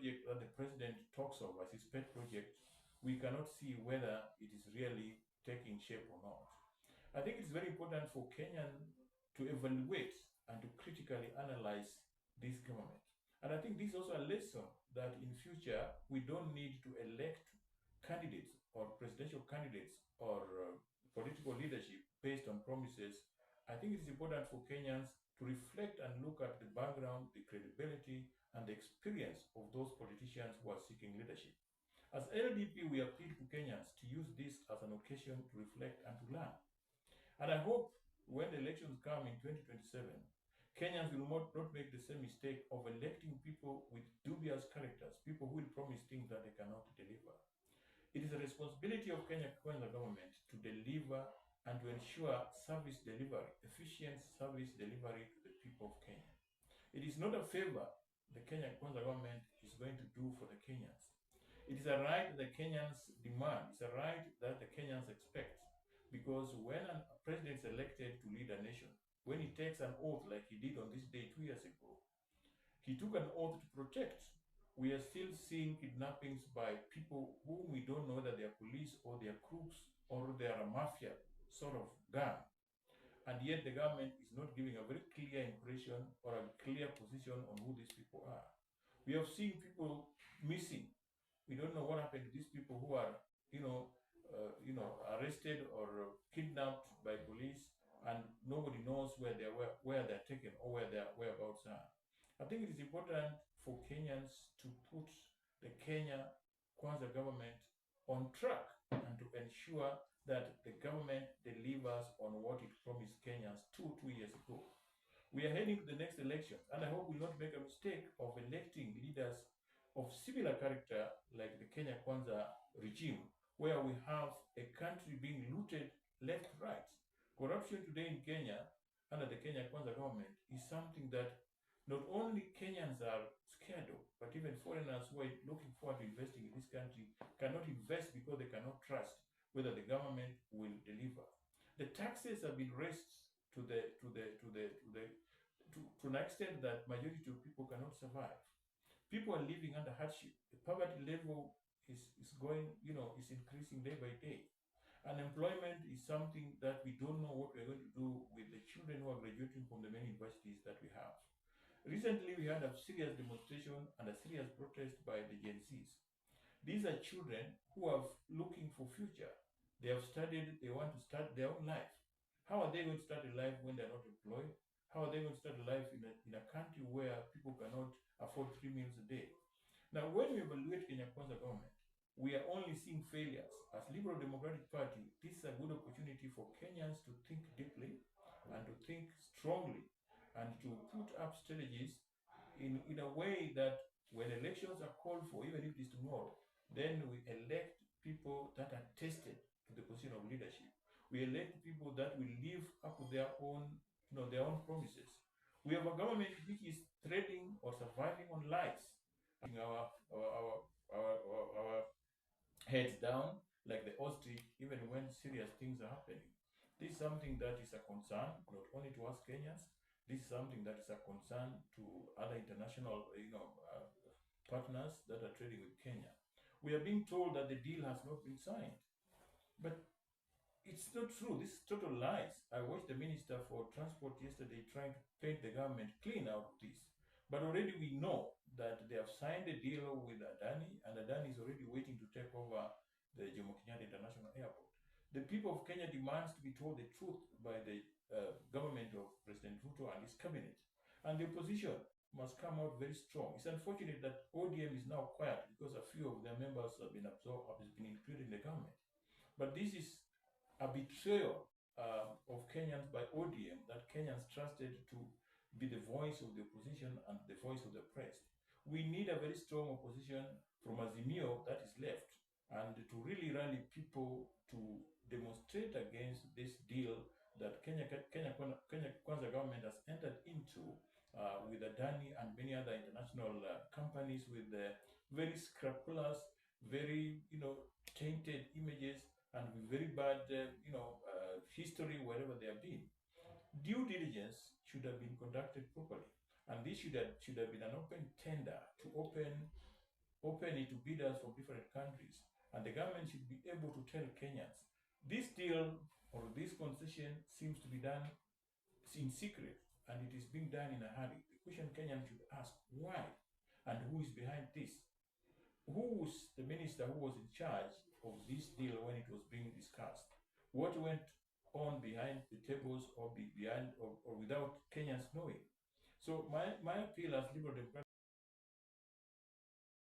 project that the president talks of as his pet project, we cannot see whether it is really taking shape or not. I think it's very important for Kenyan to evaluate and to critically analyze this government. And I think this is also a lesson that in future we don't need to elect candidates or presidential candidates or political leadership based on promises. I think it's important for Kenyans to reflect and look at the background, the credibility, and the experience of those politicians who are seeking leadership. As LDP, we appeal to Kenyans to use this as an occasion to reflect and to learn. And I hope when the elections come in 2027, Kenyans will not make the same mistake of electing people with dubious characters, people who will promise things that they cannot deliver. It is a responsibility of Kenya Kwanza government to deliver and to ensure service delivery, efficient service delivery to the people of Kenya. It is not a favor the Kenya Kwanza government is going to do for the Kenyans. It is a right that the Kenyans demand. It's a right that the Kenyans expect. Because when a president is elected to lead a nation, when he takes an oath like he did on this day 2 years ago, he took an oath to protect. We are still seeing kidnappings by people whom we don't know whether they are police or they are crooks or they are a mafia sort of gang. And yet the government is not giving a very clear impression or a clear position on who these people are. We have seen people missing. We don't know what happened to these people who are, arrested or kidnapped by police, and nobody knows where they're taken or where their whereabouts are. I think it is important for Kenyans to put the Kenya Kwanza government on track and to ensure that the government delivers on what it promised Kenyans two years ago. We are heading to the next elections, and I hope we will not make a mistake of electing leaders of similar character like the Kenya Kwanza regime, where we have a country being looted left, right. Corruption today in Kenya under the Kenya Kwanza government is something that not only Kenyans are scared of, but even foreigners who are looking forward to investing in this country cannot invest because they cannot trust whether the government will deliver. The taxes have been raised to an extent that majority of people cannot survive. People are living under hardship. The poverty level is increasing day by day. Unemployment is something that we don't know what we're going to do with the children who are graduating from the many universities that we have. Recently, we had a serious demonstration and a serious protest by the Gen Zs. These are children who are looking for future. They have studied, they want to start their own life. How are they going to start a life when they're not employed? How are they going to start a life in a country where people cannot afford 3 meals a day? Now, when we evaluate Kenya Kwanza government, we are only seeing failures. As Liberal Democratic Party, this is a good opportunity for Kenyans to think deeply and to think strongly and to put up strategies in a way that when elections are called for, even if it is tomorrow, then we elect people that are tested to the position of leadership. We elect people that will live up to their own promises. We have a government which is trading or surviving on lies. Our heads down like the ostrich, even when serious things are happening. This is something that is a concern not only to us Kenyans. This is something that is a concern to other international, partners that are trading with Kenya. We are being told that the deal has not been signed, but it's not true. This is total lies. I watched the Minister for Transport yesterday trying to paint the government clean out of this. But already we know that they have signed a deal with Adani, and Adani is already waiting to take over the Jomo Kenyatta International Airport. The people of Kenya demands to be told the truth by the government of President Ruto and his cabinet. And the opposition must come out very strong. It's unfortunate that ODM is now quiet because a few of their members have been included in the government. But this is a betrayal of Kenyans by ODM that Kenyans trusted to be the voice of the opposition and the voice of the oppressed. We need a very strong opposition from Azimio that is left, and to really rally people to demonstrate against this deal that Kenya Kwanza government has entered into with Adani and many other international companies with very scrupulous, very tainted images and with very bad history wherever they have been. Due diligence should have been conducted properly, and this should have been an open tender to open open it to bidders from different countries, and the government should be able to tell Kenyans this deal or this concession seems to be done in secret and it is being done in a hurry. The question Kenyans should ask, why and who is behind this? Who was the minister who was in charge of this deal when it was being discussed? What went on behind the tables or behind or without Kenyans knowing? So my appeal as Liberal Democratic